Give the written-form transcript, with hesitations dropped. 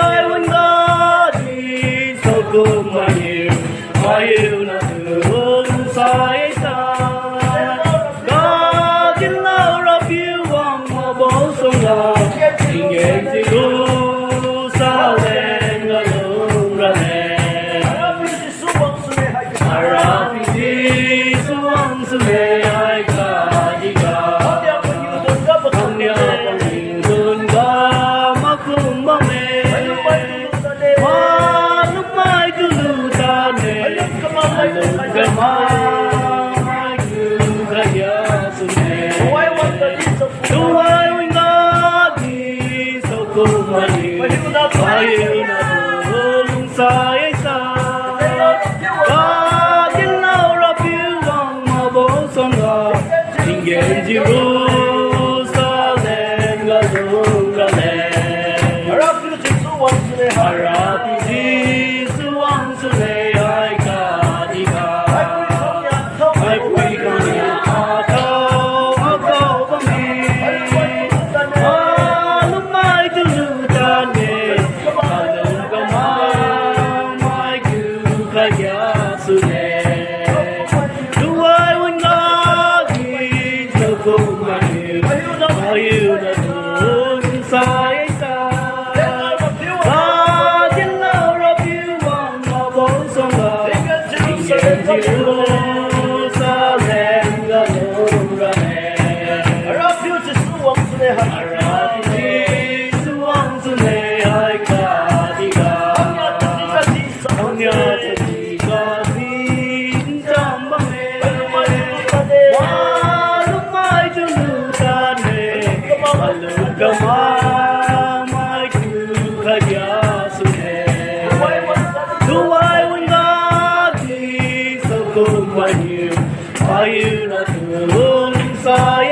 ai quên ta thì sao cùng mà nhiều mà yêu là thương sai ta có chính lâu ra phiêu vòng mà bố sông gà tình nguyện thì lu sao lên là lu ra nè ara phi suang sule ai cả đi cả không nhớ bằng tình đơn ca mà không mong mê hoa lúc mai cứ lưu ta nè lưu cái mai cứ cái nhớ xuân nè tu ai quên ta thì sao cũng mà yêu mà yêu là thương sai xa có chính lâu ra phiêu vòng mà bố son gà tình nguyện chỉ ru xa lên là ru ra lên ara phi suang sule ai cả đi cả ai quý con nhà thâu bằng đi lúc mai cứ lưu ta nè lưu cái mai cứ cái giá sule tu ai quên ta thì sao cũng mà yêu là thương sai ta có chính lâu ra phiêu vòng mà bố sông gà tình nguyện chỉ lu sao lên là lu ra nè ara phi suang sule ai cả đi cả không nhớ thì có tin trong bóng mê hoa lúc mai cho lưu ta nè lưu cái mai cứ cái giá xuân nè tu ai quên ta thì sao cũng mà yêu là thương sai